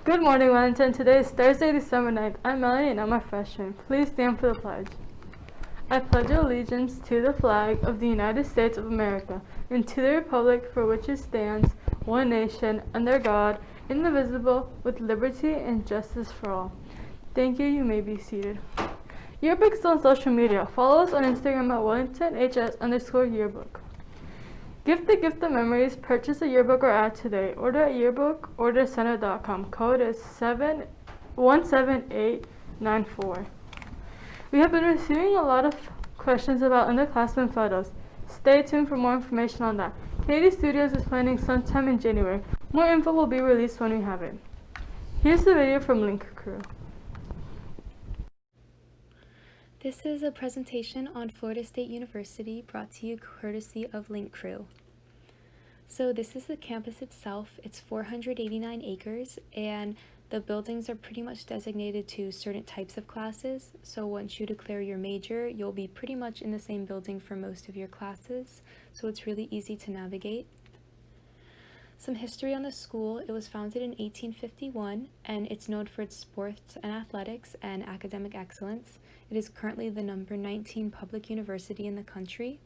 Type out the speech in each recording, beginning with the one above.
Good morning, Wellington. Today is Thursday, December 9th. I'm Melanie and I'm a freshman. Please stand for the pledge. I pledge allegiance to the flag of the United States of America and to the republic for which it stands, one nation, under God, indivisible, with liberty and justice for all. Thank you. You may be seated. Yearbooks on social media. Follow us on Instagram at WellingtonHS_yearbook. Gift the gift of memories. Purchase a yearbook or ad today. Order at yearbookordercenter.com. Code is 17894. We have been receiving a lot of questions about underclassmen photos. Stay tuned for more information on that. Canadian Studios is planning sometime in January. More info will be released when we have it. Here's the video from Link Crew. This is a presentation on Florida State University brought to you courtesy of Link Crew. So this is the campus itself. It's 489 acres and the buildings are pretty much designated to certain types of classes. So once you declare your major, you'll be pretty much in the same building for most of your classes. So it's really easy to navigate. Some history on the school. It was founded in 1851 and it's known for its sports and athletics and academic excellence. It is currently the number 19 public university in the country.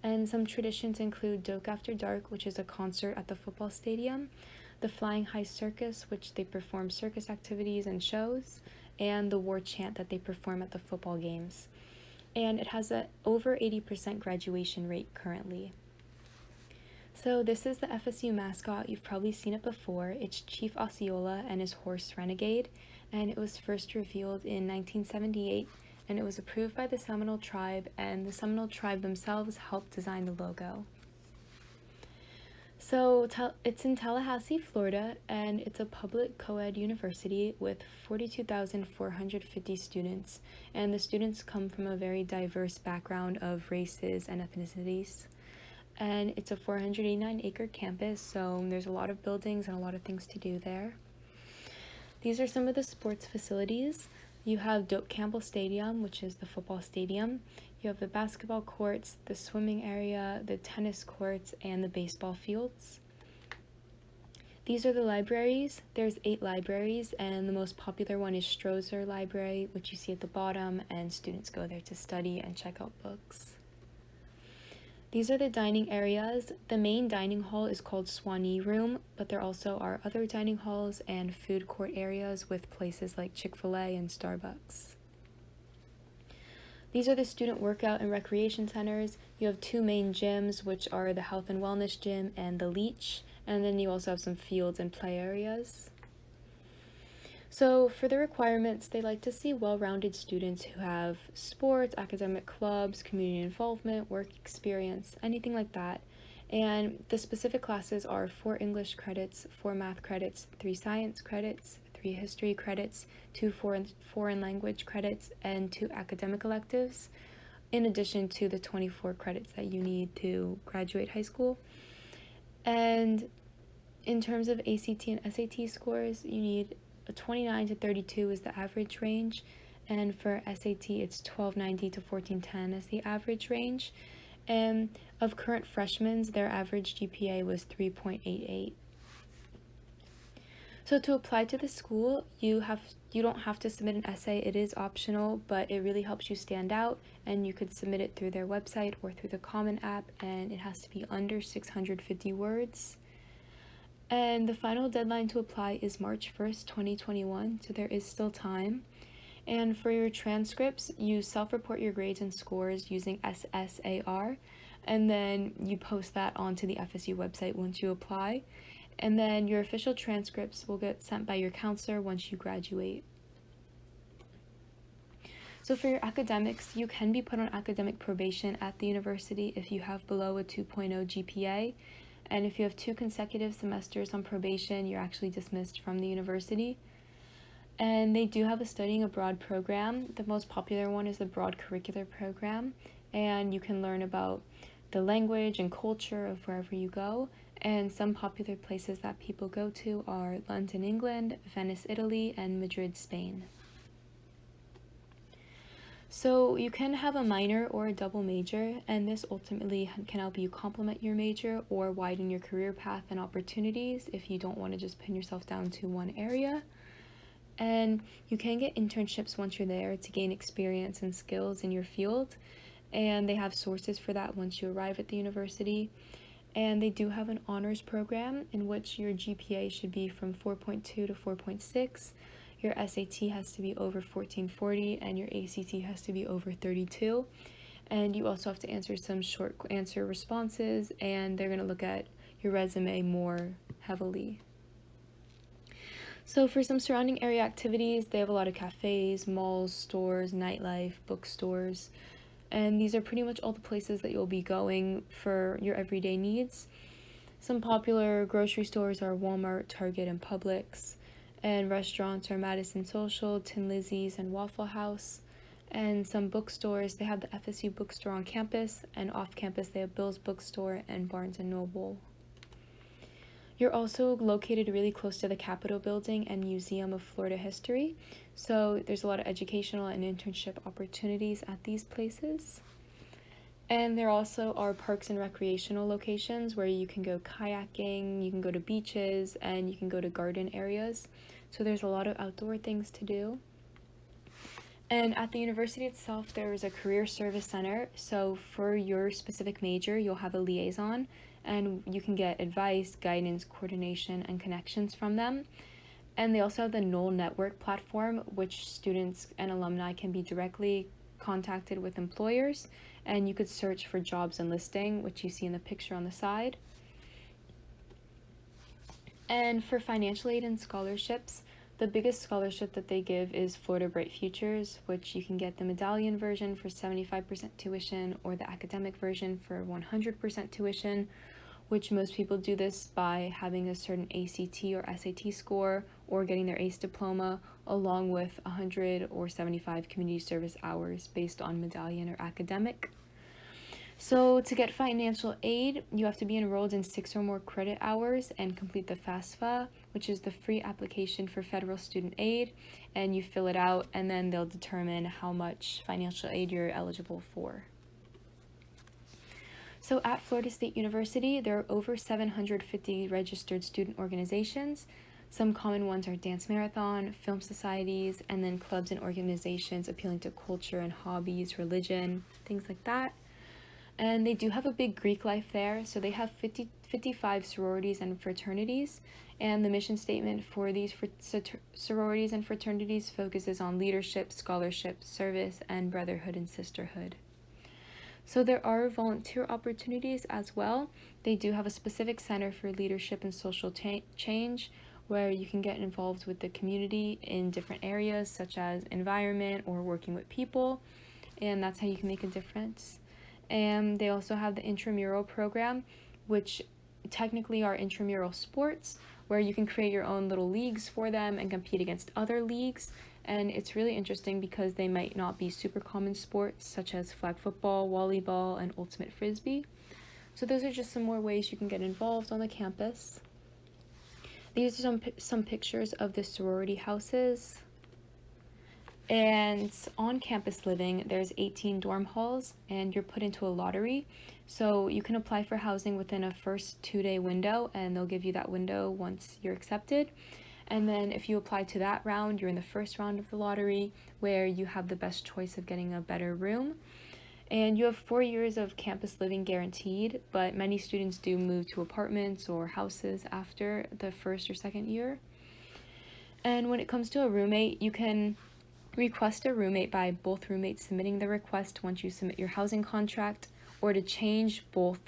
And some traditions include Doke After Dark, which is a concert at the football stadium, the Flying High Circus, which they perform circus activities and shows, and the war chant that they perform at the football games. And it has an over 80% graduation rate currently. So this is the FSU mascot. You've probably seen it before. It's Chief Osceola and his horse Renegade, and it was first revealed in 1978, and it was approved by the Seminole Tribe, and the Seminole Tribe themselves helped design the logo. So it's in Tallahassee, Florida, and it's a public co-ed university with 42,450 students, and the students come from a very diverse background of races and ethnicities. And it's a 489-acre campus, so there's a lot of buildings and a lot of things to do there. These are some of the sports facilities. You have Doak Campbell Stadium, which is the football stadium. You have the basketball courts, the swimming area, the tennis courts, and the baseball fields. These are the libraries. There's 8 libraries, and the most popular one is Strozer Library, which you see at the bottom, and students go there to study and check out books. These are the dining areas. The main dining hall is called Swanee Room, but there also are other dining halls and food court areas with places like Chick-fil-A and Starbucks. These are the student workout and recreation centers. You have 2 main gyms, which are the Health and Wellness Gym and the Leach, and then you also have some fields and play areas. So for the requirements, they like to see well-rounded students who have sports, academic clubs, community involvement, work experience, anything like that. And the specific classes are 4 English credits, 4 math credits, 3 science credits, 3 history credits, 2 foreign language credits, and 2 academic electives, in addition to the 24 credits that you need to graduate high school. And in terms of ACT and SAT scores, you need a 29 to 32 is the average range, and for SAT it's 1290 to 1410 as the average range. And of current freshmen, their average GPA was 3.88. So to apply to the school, you don't have to submit an essay. It is optional, but it really helps you stand out, and you could submit it through their website or through the Common App, and it has to be under 650 words. And the final deadline to apply is March 1st, 2021, so there is still time. And for your transcripts, you self-report your grades and scores using SSAR, and then you post that onto the FSU website once you apply. And then your official transcripts will get sent by your counselor once you graduate. So for your academics, you can be put on academic probation at the university if you have below a 2.0 GPA. And if you have 2 consecutive semesters on probation, you're actually dismissed from the university. And they do have a studying abroad program. The most popular one is the broad curricular program, and you can learn about the language and culture of wherever you go. And some popular places that people go to are London, England, Venice, Italy, and Madrid, Spain. So you can have a minor or a double major, and this ultimately can help you complement your major or widen your career path and opportunities if you don't want to just pin yourself down to one area. And you can get internships once you're there to gain experience and skills in your field, and they have sources for that once you arrive at the university. And they do have an honors program in which your GPA should be from 4.2 to 4.6. Your SAT has to be over 1440 and your ACT has to be over 32. And you also have to answer some short answer responses, and they're going to look at your resume more heavily. So for some surrounding area activities, they have a lot of cafes, malls, stores, nightlife, bookstores, and these are pretty much all the places that you'll be going for your everyday needs. Some popular grocery stores are Walmart, Target, and Publix, and restaurants are Madison Social, Tin Lizzy's, and Waffle House. And some bookstores, they have the FSU bookstore on campus, and off campus they have Bill's Bookstore and Barnes & Noble. You're also located really close to the Capitol Building and Museum of Florida History, so there's a lot of educational and internship opportunities at these places. And there also are parks and recreational locations where you can go kayaking, you can go to beaches, and you can go to garden areas. So there's a lot of outdoor things to do. And at the university itself, there is a career service center. So for your specific major, you'll have a liaison, and you can get advice, guidance, coordination, and connections from them. And they also have the Knoll Network platform, which students and alumni can be directly contacted with employers, and you could search for jobs and listing, which you see in the picture on the side. And for financial aid and scholarships, the biggest scholarship that they give is Florida Bright Futures, which you can get the medallion version for 75% tuition or the academic version for 100% tuition, which most people do this by having a certain ACT or SAT score or getting their ACE diploma, along with 100 or 75 community service hours based on medallion or academic. So to get financial aid, you have to be enrolled in 6 or more credit hours and complete the FAFSA, which is the free application for federal student aid, and you fill it out and then they'll determine how much financial aid you're eligible for. So at Florida State University, there are over 750 registered student organizations. Some common ones are dance marathon, film societies, and then clubs and organizations appealing to culture and hobbies, religion, things like that. And they do have a big Greek life there, so they have 55 sororities and fraternities, and the mission statement for these sororities and fraternities focuses on leadership, scholarship, service, and brotherhood and sisterhood. So there are volunteer opportunities as well. They do have a specific center for leadership and social change, where you can get involved with the community in different areas such as environment or working with people, and that's how you can make a difference. And they also have the intramural program, which technically are intramural sports, where you can create your own little leagues for them and compete against other leagues. And it's really interesting because they might not be super common sports such as flag football, volleyball, and ultimate frisbee. So those are just some more ways you can get involved on the campus. These are some pictures of the sorority houses. And on campus living, there's 18 dorm halls, and you're put into a lottery. So you can apply for housing within a first 2-day window, and they'll give you that window once you're accepted. And then if you apply to that round, you're in the first round of the lottery, where you have the best choice of getting a better room. And you have 4 years of campus living guaranteed, but many students do move to apartments or houses after the first or second year. And when it comes to a roommate, you can request a roommate by both roommates submitting the request once you submit your housing contract, or to change, both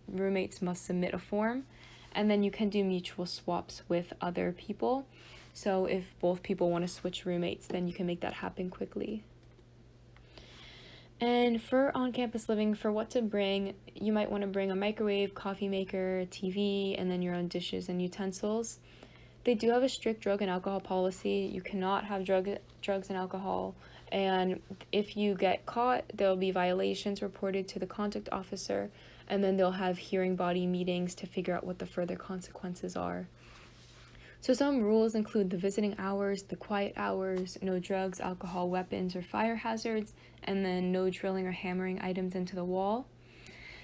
roommates must submit a form, and then you can do mutual swaps with other people. So if both people want to switch roommates, then you can make that happen quickly. And for on-campus living, for what to bring, you might want to bring a microwave, coffee maker, TV, and then your own dishes and utensils. They do have a strict drug and alcohol policy. You cannot have drugs and alcohol, and if you get caught, there'll be violations reported to the contact officer, and then they'll have hearing body meetings to figure out what the further consequences are. So some rules include the visiting hours, the quiet hours, no drugs, alcohol, weapons, or fire hazards, and then no drilling or hammering items into the wall.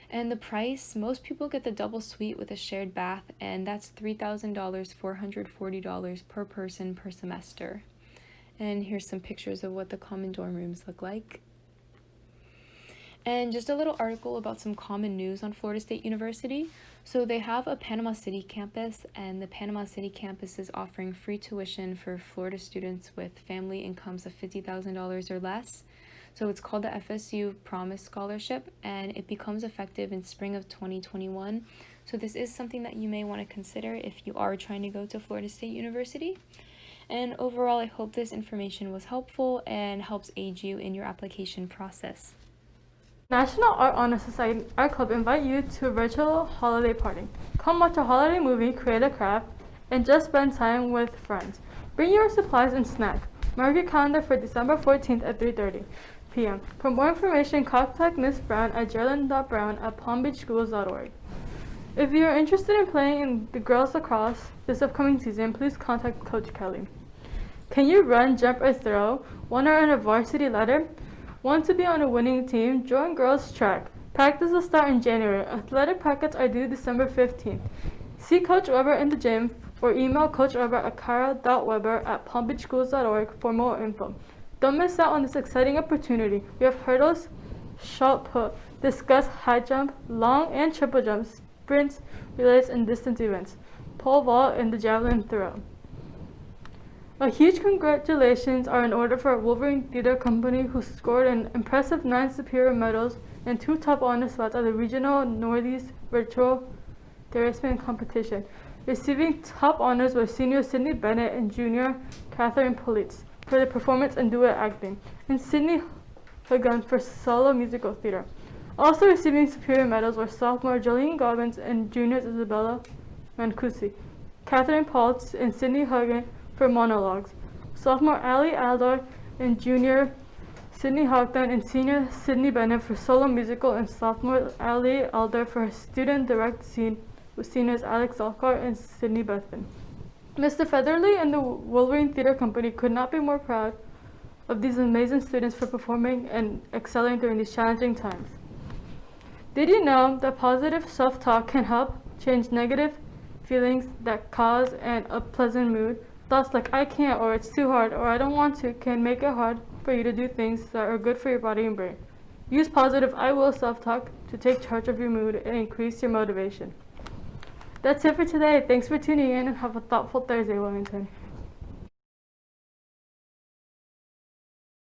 And the price, most people get the double suite with a shared bath, and that's $3,000, $440 per person per semester. And here's some pictures of what the common dorm rooms look like. And just a little article about some common news on Florida State University. So they have a Panama City campus, and the Panama City campus is offering free tuition for Florida students with family incomes of $50,000 or less. So it's called the FSU Promise Scholarship, and it becomes effective in spring of 2021. So this is something that you may want to consider if you are trying to go to Florida State University. And overall, I hope this information was helpful and helps aid you in your application process. National Art Honor Society Art Club invite you to a virtual holiday party. Come watch a holiday movie, create a craft, and just spend time with friends. Bring your supplies and snack. Mark your calendar for December 14th at 3:30 p.m. For more information, contact Ms. Brown at geraldine.brown@palmbeachschools.org. If you are interested in playing in the girls lacrosse this upcoming season, please contact Coach Kelly. Can you run, jump, or throw? Want to earn a varsity letter? Want to be on a winning team? Join girls track. Practice will start in January. Athletic packets are due December 15th. See Coach Weber in the gym or email Coach Weber at kara.weber@palmbeachschools.org for more info. Don't miss out on this exciting opportunity. We have hurdles, shot put, discus, high jump, long and triple jumps, sprints, relays, and distance events, pole vault, and the javelin throw. A huge congratulations are in order for Wolverine Theater Company, who scored an impressive 9 superior medals and 2 top honor spots at the regional Northeast Virtual Thespian competition. Receiving top honors were senior Sydney Bennett and junior Catherine Politz for their performance in duet acting, and Sydney Hagan for solo musical theater. Also receiving superior medals were sophomore Jolene Gobbins and juniors Isabella Mancusi, Catherine Politz, and Sydney Hagan for monologues, sophomore Ali Aldor and junior Sydney Houghton and senior Sydney Bennett for solo musical, and sophomore Ali Aldor for her student direct scene with seniors Alex Zalkar and Sydney Bethman. Mr. Featherly and the Wolverine Theater Company could not be more proud of these amazing students for performing and excelling during these challenging times. Did you know that positive self-talk can help change negative feelings that cause an unpleasant mood? Thoughts like I can't, or it's too hard, or I don't want to can make it hard for you to do things that are good for your body and brain. Use positive I will self-talk to take charge of your mood and increase your motivation. That's it for today. Thanks for tuning in, and have a thoughtful Thursday, Wellington.